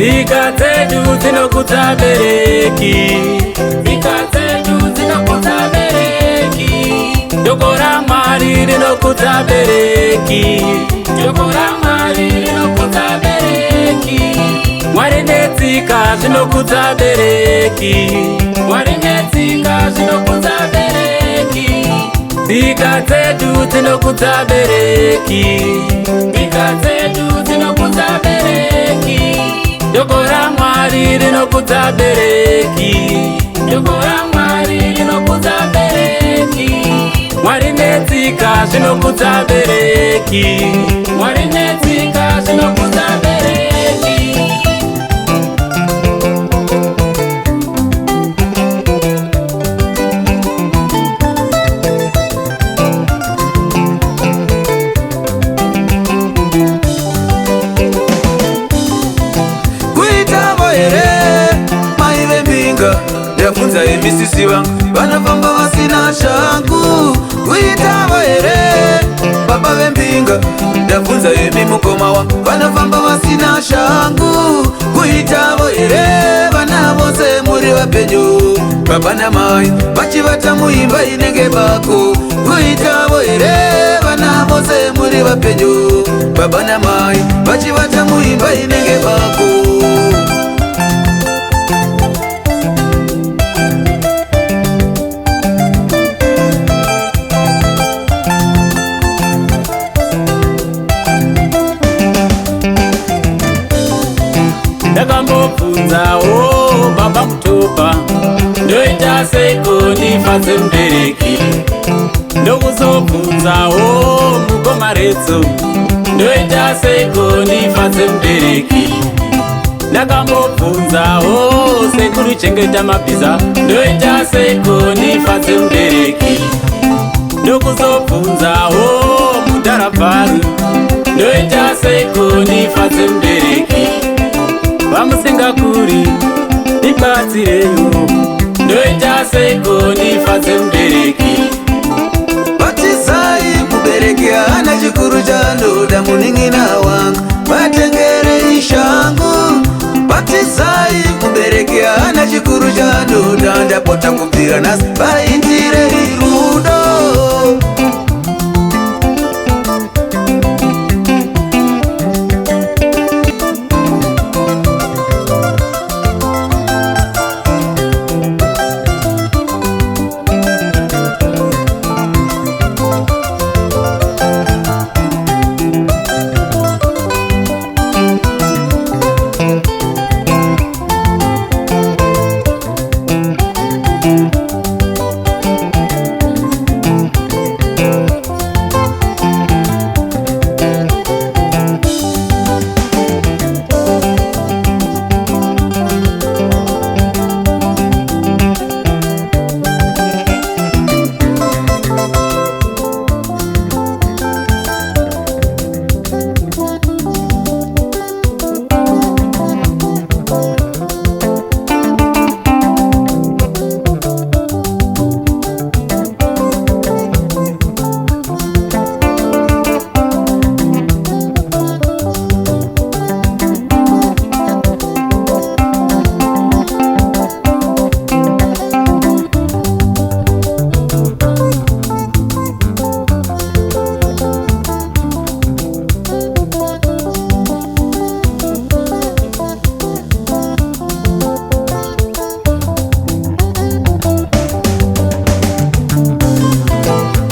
Tsika dzedu dzinokudza bereki, tsika dzedu dzinokudza bereki. Shoko ra Mwari rinokudza bereki, shoko ra Mwari rinokudza bereki. Mwari netsika zvinokudza bereki, Mwari netsika zvinokudza bereki. Tsika dzedu dzinokudza bereki, tsika dzedu dzinokudza bereki. Shoko ra Mwari rinokudza bereki, shoko ra Mwari rinokudza bereki. Mwari netsika zvinokudza bereki, Mwari netsika zvinokudza bereki. Ndafunza emisisi vangu vanofamba vasina shangu. Kuitavo here baba vembinga. Ndafunza emi mukoma wangu vanofamba vasina shangu. Kuitavo here vana vose muri vapenyu. Baba namai vachivata muimba inenge bako. Kuitavo here vana vose muri vapenyu. Baba namai vachivata muimba inenge bako. Ndakambobvunzawo baba mutopa, ndoita seiko ndifadze mubereki. Ndokuzobvunzawo mukoma retso, ndoita seiko ndifadze mubereki. Ndakambobvunzawo sekuru chengeta mabhiza, ndoita seiko ndifadze mubereki. Ndokuzobvunzawo mudharabharu, ndoita seiko ndifadze mubereki. Vamusingakuri ndibatsireyo, ndoita seiko ndifadze mubereki. Batisai mubereki hana chikuru chanoda muning'ina wangu, vatengere ishangu. Batisai mubereki hana chikuru chanoda, ndapota kubvira nhasi vaitire irudo.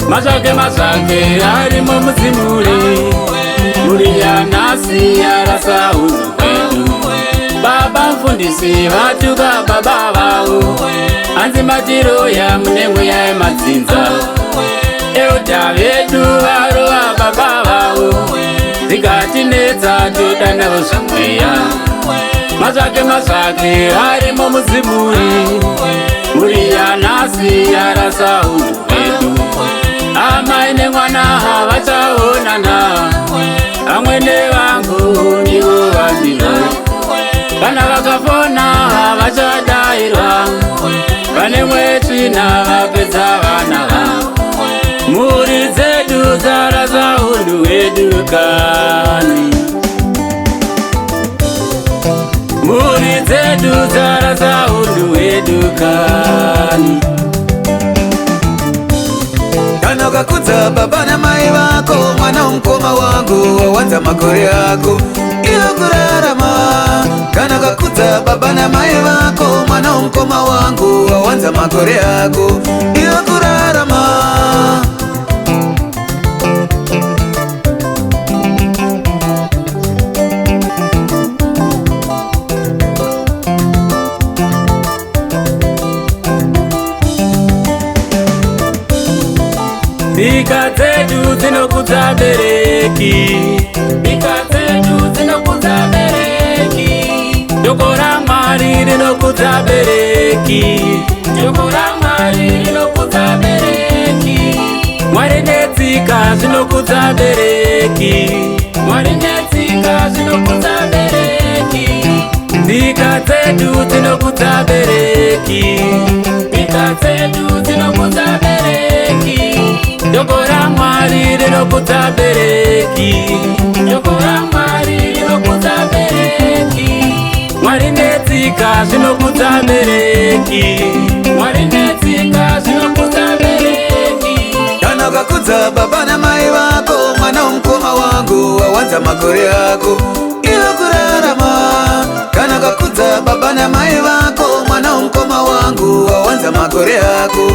Mazvake arimo mudzimuri, muri yanhasi yarasa unhu hwedu. Baba mufundisi vatuka baba vavo, hanzi matiroya mune mweya yemadzinza. Eudha vedu varova baba vavo, dzikatinetsa toda navo zvamweya. Mazvake arimo mudzimuri, muri yanhasi yarasa unhu hwedu. Amai nemwana havachaonana, amwene vangu ndivo vandino. Kana vakafona havachadayirwa, vane mwetsvina vapedza vana vavo. Mhuri dzedu dzarasa unhu hwedu kani. dzedu dzarasa unhu hwedu kani. Kana ukakudza baba namai vako, mwana womukoma wangu wawanza makore ako iyo kurarama. Kana ukakudza baba namai vako, mwana womukoma wangu wawanza makore ako iyo kurarama. Nyika dzedu dzinokudza bereki, nyika dzedu dzinokudza bereki. Shoko raMwari rinokudza bereki, shoko raMwari rinokudza bereki. Mwari netsika zvinokudza bereki, Mwari netsika zvinokudza bereki. Nyika dzedu dzinokudza bereki, nyika dzedu dzinokudza bereki. Shoko raMwari rinokudza bereki, shoko raMwari rinokudza bereki. Mwari netsika zvinokudza bereki, Mwari netsika zvinokudza bereki. Kana ukakudza baba namai vako, mwana womukoma wangu wawanza makore ako iyo kurarama. Kana ukakudza baba namai vako, mwana womukoma wangu wawanza makore ako